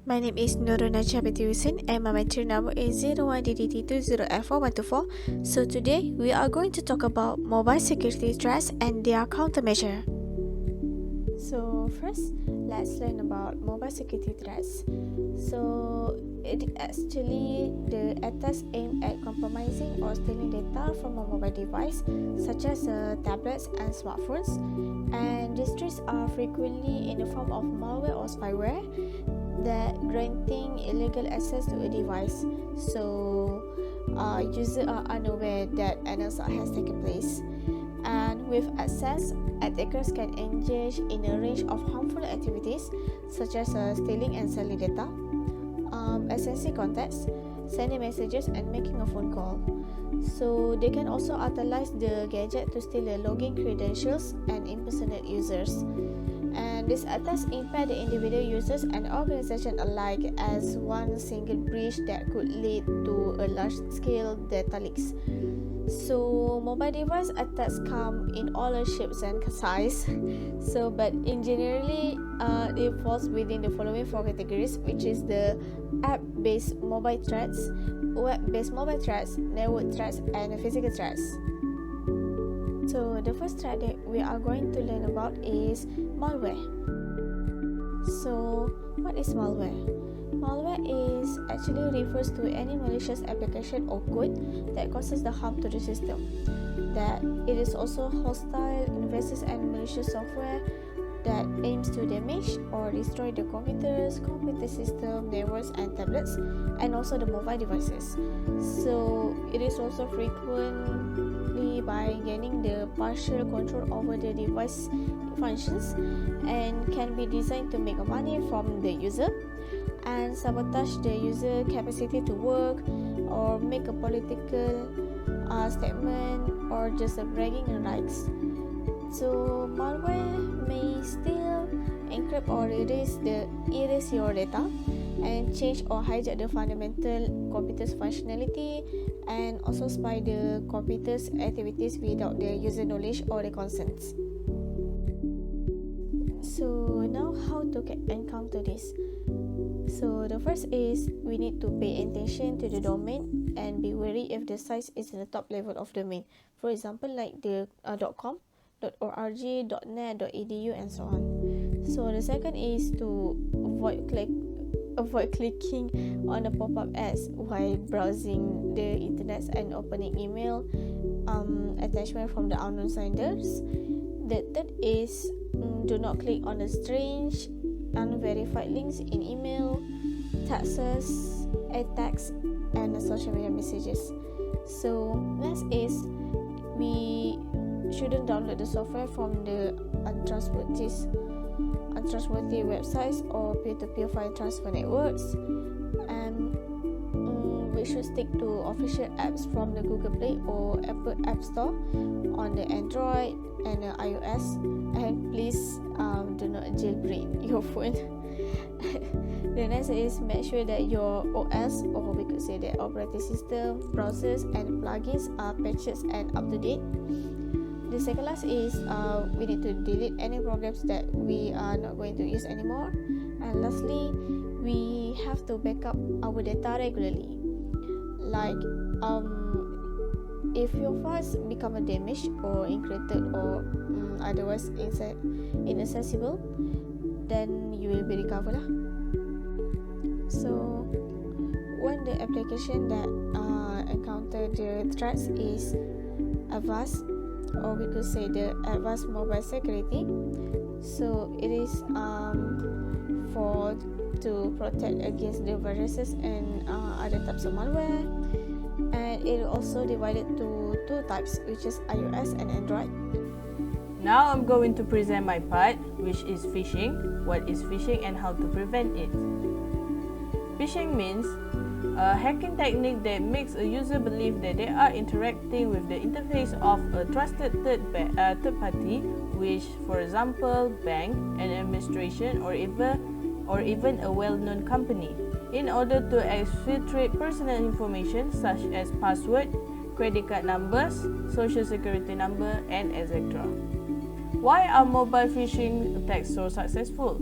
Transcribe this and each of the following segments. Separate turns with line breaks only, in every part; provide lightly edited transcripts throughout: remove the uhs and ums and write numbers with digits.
My name is Nuruna Chabetiusin and my matric number is 01DDT20F4124. So today we are going to talk about mobile security threats and their countermeasure. So first, let's learn about mobile security threats. So it actually the attacks aimed at compromising or stealing data from a mobile device, such as tablets and smartphones. And these threats are frequently in the form of malware or spyware that granting illegal access to a device. So users are unaware that an assault has taken place. And with access, attackers can engage in a range of harmful activities such as stealing and selling data, SMC contacts, sending messages and making a phone call. So they can also utilize the gadget to steal the login credentials and impersonate users. And these attacks impact the individual users and organization alike as one single breach that could lead to a large-scale data leaks. So mobile device attacks come in all shapes and size. But in generally, it falls within the following four categories, which is the app-based mobile threats, web-based mobile threats, network threats, and physical threats. So the first threat that we are going to learn about is malware. So what is malware? Malware is actually refers to any malicious application or code that causes the harm to the system. That it is also hostile, invasive and malicious software that aims to damage or destroy the computers, computer system, networks and tablets, and also the mobile devices. So it is also frequently by gaining the partial control over the device functions and can be designed to make money from the user and sabotage the user capacity to work or make a political statement or just a bragging rights. So malware may still encrypt or erase your data and change or hijack the fundamental computer's functionality and also spy the computer's activities without the user knowledge or the consent. So now how to encounter this? So the first is we need to pay attention to the domain and be wary if the site is in the top level of domain. For example, like the .com, .org, .net, .edu and so on. So the second is to avoid clicking on the pop-up ads while browsing the internet and opening email attachment from the unknown senders. The third is do not click on the strange unverified links in email, texts, attacks, and social media messages. So next is we shouldn't download the software from the untrustworthy websites or peer-to-peer file transfer networks, and we should stick to official apps from the Google Play or Apple App Store on the Android and iOS, and please do not jailbreak your phone. The next is make sure that your OS, or we could say the operating system, browsers and plugins are patched and up to date. The second last is we need to delete any programs that we are not going to use anymore. And lastly, we have to back up our data regularly. Like if your files become damaged or encrypted or otherwise inaccessible, then you will be recovered lah. So when the application that encounter the threats is advanced, or we could say the advanced mobile security, so it is for to protect against the viruses and other types of malware, and it also divided to two types, which is iOS and Android.
Now I'm going to present my part, which is phishing. What is phishing and how to prevent it? Phishing means a hacking technique that makes a user believe that they are interacting with the interface of a trusted third party, which, for example, bank, an administration, or even a well-known company, in order to exfiltrate personal information such as password, credit card numbers, social security number, and etc. Why are mobile phishing attacks so successful?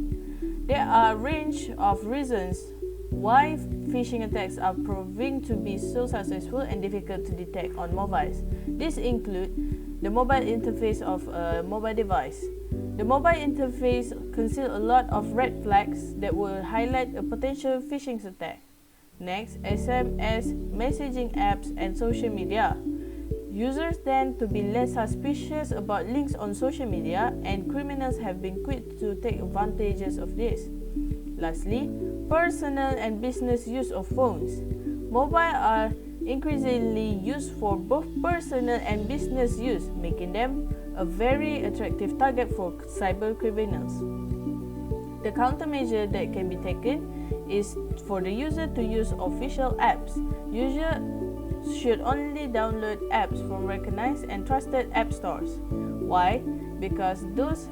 There are a range of reasons. why phishing attacks are proving to be so successful and difficult to detect on mobiles. These include the mobile interface of a mobile device. The mobile interface conceals a lot of red flags that will highlight a potential phishing attack. Next, SMS, messaging apps, and social media. Users tend to be less suspicious about links on social media, and criminals have been quick to take advantages of this. Lastly, personal and business use of phones. Mobile are increasingly used for both personal and business use, making them a very attractive target for cyber criminals. The countermeasure that can be taken is for the user to use official apps. Users should only download apps from recognized and trusted app stores. Why? Because those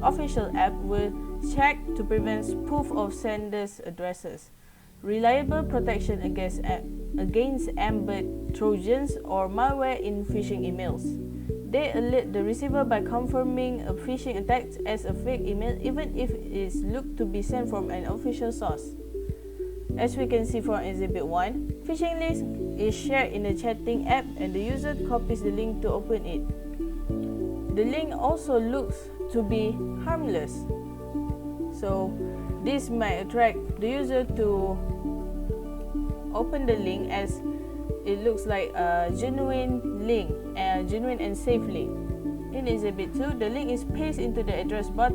official apps will check to prevent spoof of senders' addresses. Reliable protection against embed trojans or malware in phishing emails. They alert the receiver by confirming a phishing attack as a fake email even if it is looked to be sent from an official source. As we can see from Exhibit 1, phishing link is shared in a chatting app and the user copies the link to open it. The link also looks to be harmless, so this might attract the user to open the link as it looks like a genuine link, a genuine and safe link. In Exhibit 2, the link is pasted into the address bar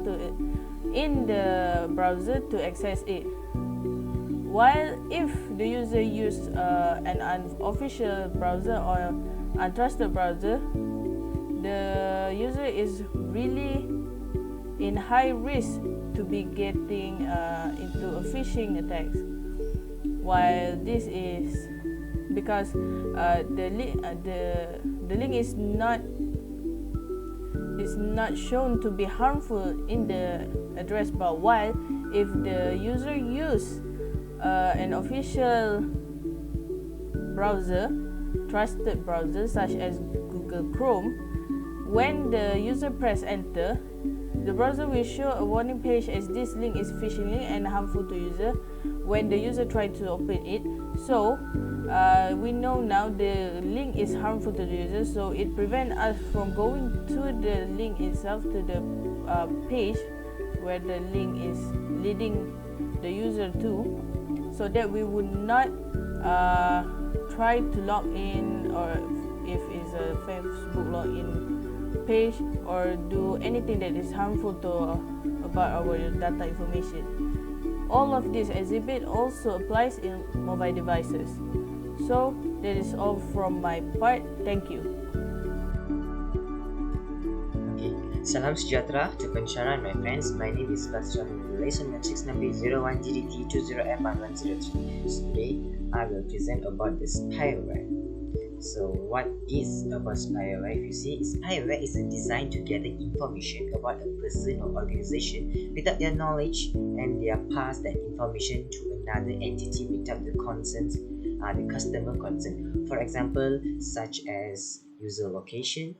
in the browser to access it. While if the user uses an unofficial browser or untrusted browser, the user is really in high risk to be getting into a phishing attack. While this is because the link is not shown to be harmful in the address bar. While if the user use an official browser, trusted browser such as Google Chrome, when the user press enter, the browser will show a warning page as this link is phishing link and harmful to user when the user tries to open it. So we know now the link is harmful to the user, so it prevents us from going to the link itself, to the page where the link is leading the user to, so that we would not try to log in, or if it's a Facebook login page, or do anything that is harmful to about our data information. All of this exhibit also applies in mobile devices. So that is all from my part. Thank you.
Okay, salam sejahtera to pensyarah my friends. My name is Basra Lesson Matrix number 01GDT20F1103. So today I will present about the spyware. So what is about spyware? If you see, spyware is a design to gather information about a person or organization without their knowledge, and they pass that information to another entity without the consent, the customer consent. For example, such as user location,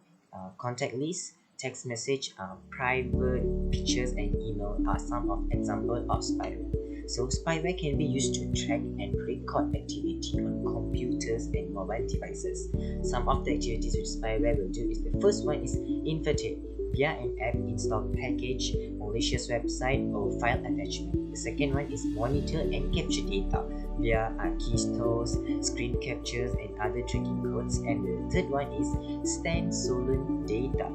contact list, text message, private pictures, and email are some of examples of spyware. So spyware can be used to track and record activity on computers and mobile devices. Some of the activities which spyware will do is, the first one is infiltrate via an app installed package, malicious website, or file attachment. The second one is monitor and capture data via keystones, screen captures, and other tracking codes. And the third one is stand stolen data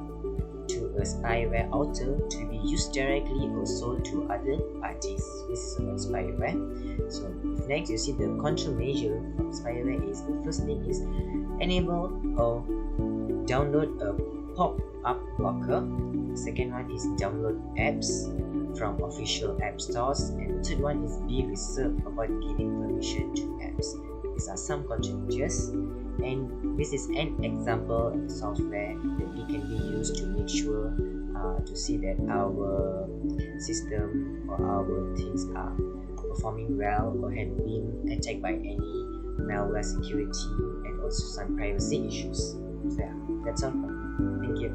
to a spyware author to be used directly or sold to other parties. This is about spyware. So next, you see the control measure from spyware is, the first thing is enable or download a pop-up blocker. The second one is download apps from official app stores, and the third one is be reserved about giving permission to apps. These are some contributors, and this is an example of software that we can be used to make sure to see that our system or our things are performing well or have been attacked by any malware security, and also some privacy issues. So yeah, that's all from me. Thank you.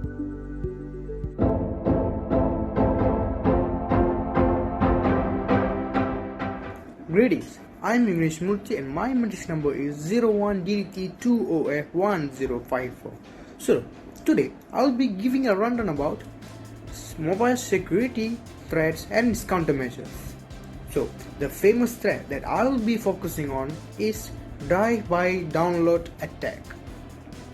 Greetings, I'm English Murthy and my matrix number is 01DDT20F1054. So, today I'll be giving a rundown about mobile security threats and countermeasures. So, the famous threat that I'll be focusing on is drive-by download attack.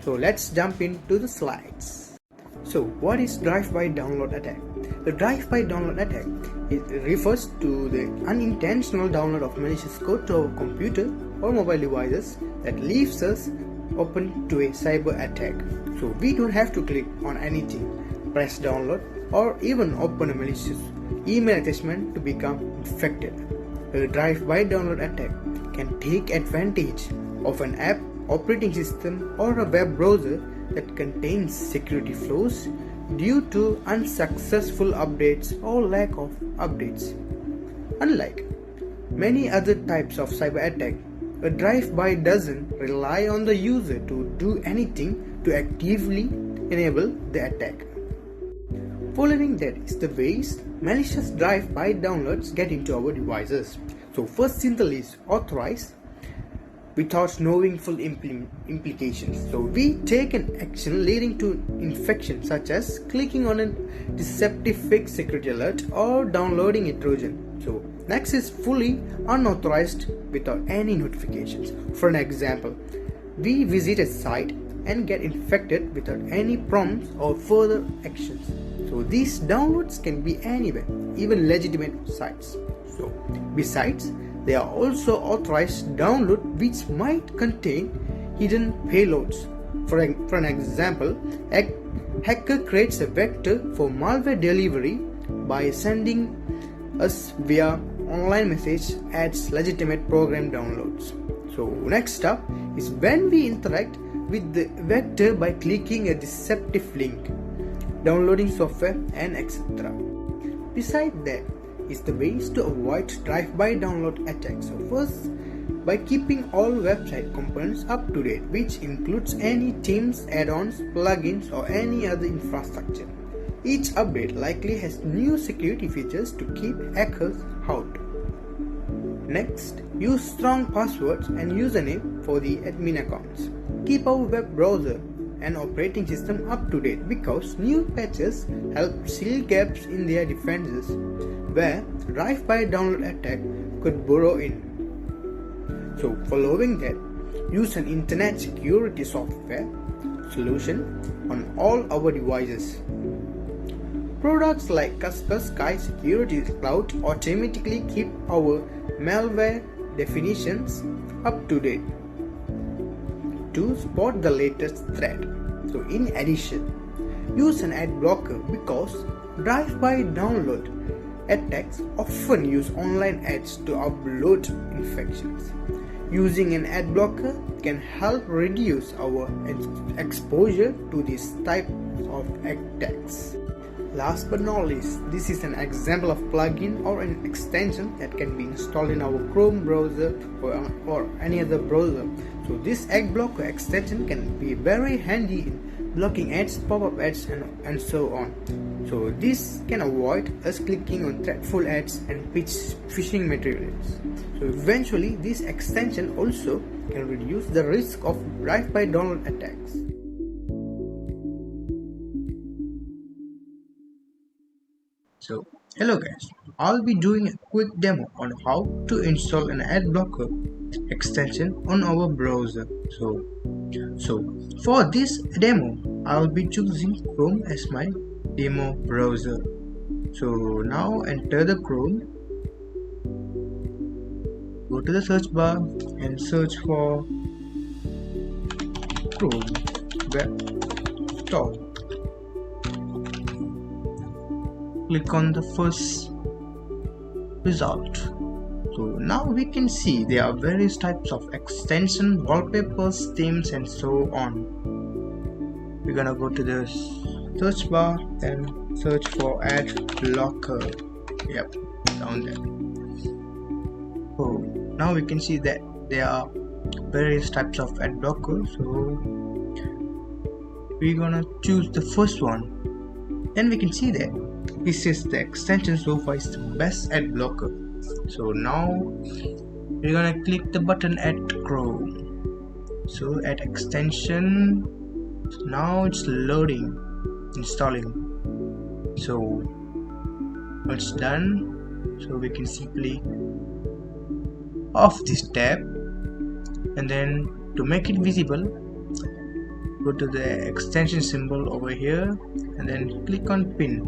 So, let's jump into the slides. So, what is drive-by download attack? The drive-by download attack, it refers to the unintentional download of malicious code to our computer or mobile devices that leaves us open to a cyber attack. So we don't have to click on anything, press download, or even open a malicious email attachment to become infected. A drive-by download attack can take advantage of an app, operating system, or a web browser that contains security flaws due to unsuccessful updates or lack of updates. Unlike many other types of cyber attack, a drive-by doesn't rely on the user to do anything to actively enable the attack. Following that is the ways malicious drive-by downloads get into our devices. So first in the list, authorized without knowing full implications. So we take an action leading to infection, such as clicking on a deceptive fake security alert or downloading a Trojan. So next is fully unauthorized without any notifications. For an example, we visit a site and get infected without any prompts or further actions. So these downloads can be anywhere, even legitimate sites. So besides, there are also authorized downloads which might contain hidden payloads. For an example, a hacker creates a vector for malware delivery by sending us via online message adds legitimate program downloads. So next up is when we interact with the vector by clicking a deceptive link, downloading software, and etc. Besides that is the ways to avoid drive-by download attacks. So first, by keeping all website components up to date, which includes any themes, add-ons, plugins, or any other infrastructure. Each update likely has new security features to keep hackers out. Next, use strong passwords and username for the admin accounts. Keep our web browser and operating system up to date because new patches help seal gaps in their defenses where drive-by download attack could burrow in. So following that, use an internet security software solution on all our devices. Products like Kaspersky Security Cloud automatically keep our malware definitions up to date to spot the latest threat. So in addition, use an ad blocker because drive-by download attacks often use online ads to upload infections. Using an ad blocker can help reduce our exposure to this type of attacks. Last but not least, this is an example of plugin or an extension that can be installed in our Chrome browser or any other browser. So this ad blocker extension can be very handy in blocking ads, pop-up ads, and so on. So this can avoid us clicking on threatful ads and phishing materials. So eventually this extension also can reduce the risk of drive-by download attacks. So hello guys, I'll be doing a quick demo on how to install an ad blocker extension on our browser. So for this demo, I'll be choosing Chrome as my demo browser. So now enter the Chrome, go to the search bar and search for Chrome Web Store. Click on the first result. So now we can see there are various types of extension, wallpapers, themes, and so on. We're gonna go to the search bar and search for ad blocker. Yep, down there. So now we can see that there are various types of ad blocker. So we're gonna choose the first one. Then we can see that this is the extension so far is the best ad blocker. So now we're gonna click the button at Chrome. So at extension, now it's loading, installing. So it's done, so we can simply off this tab, and then to make it visible, go to the extension symbol over here and then click on pin.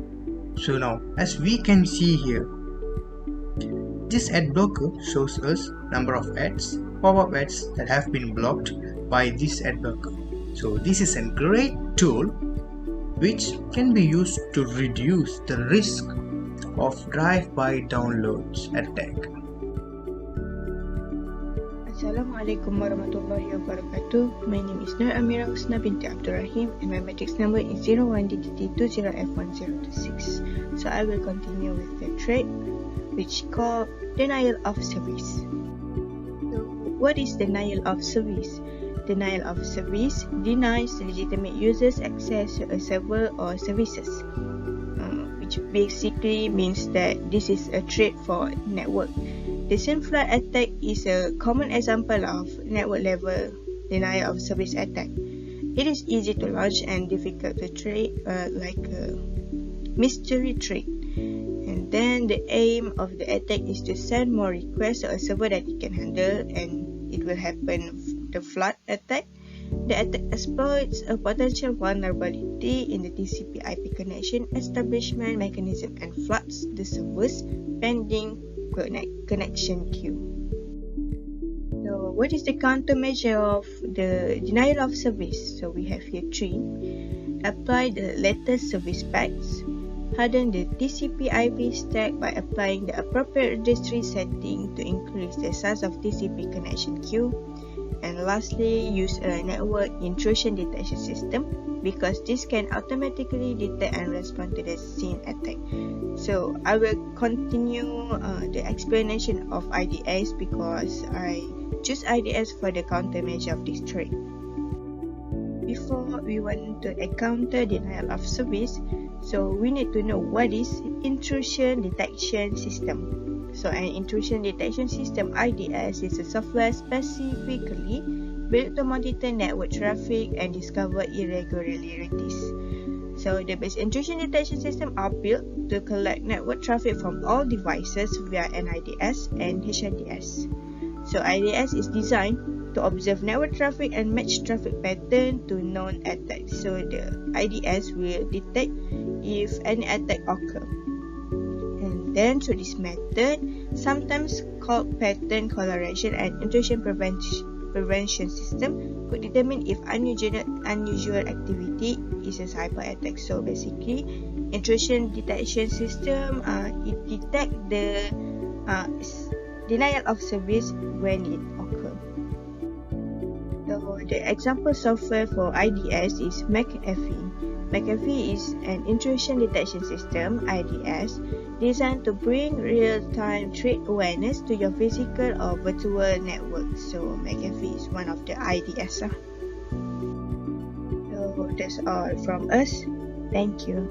So now as we can see here, this ad blocker shows us number of ads, pop-up ads that have been blocked by this ad blocker. So this is a great tool which can be used to reduce the risk of drive-by downloads attack.
Assalamualaikum warahmatullahi wabarakatuh. My name is Nur Amira Husna binti Abdul Rahim and my matrix number is 01DDT20F1026. So I will continue with the trade which called denial of service. So what is denial of service? Denial of service denies legitimate users access to a server or services, which basically means that this is a threat for network. The SIM-flood attack is a common example of network level denial of service attack. It is easy to launch and difficult to trade, like a mystery trade. And then the aim of the attack is to send more requests to a server that it can handle, and it will happen the flood attack. The attack exploits a potential vulnerability in the TCP/IP connection establishment mechanism and floods the server's pending connection queue. So what is the countermeasure of the denial of service? So we have here 3. Apply the latest service packs. Harden the TCP/IP stack by applying the appropriate registry setting to increase the size of TCP connection queue. And lastly, use a network intrusion detection system because this can automatically detect and respond to the scene attack. So I will continue the explanation of IDS because I choose IDS for the countermeasure of this threat. Before we want to encounter denial of service, so we need to know what is intrusion detection system. So an intrusion detection system IDS is a software specifically built to monitor network traffic and discover irregularities. So the base intrusion detection system are built to collect network traffic from all devices via NIDS and HNDS. So IDS is designed to observe network traffic and match traffic pattern to known attacks. So the IDS will detect if any attack occur. And then through this method, sometimes called pattern correlation and intrusion prevention system, could determine if unusual activity is a cyber attack. So basically, intrusion detection system it detect the denial of service when it occurs. So the example software for IDS is McAfee. McAfee is an intrusion detection system (IDS) designed to bring real-time threat awareness to your physical or virtual network. So McAfee is one of the IDS. So that's all from us. Thank you.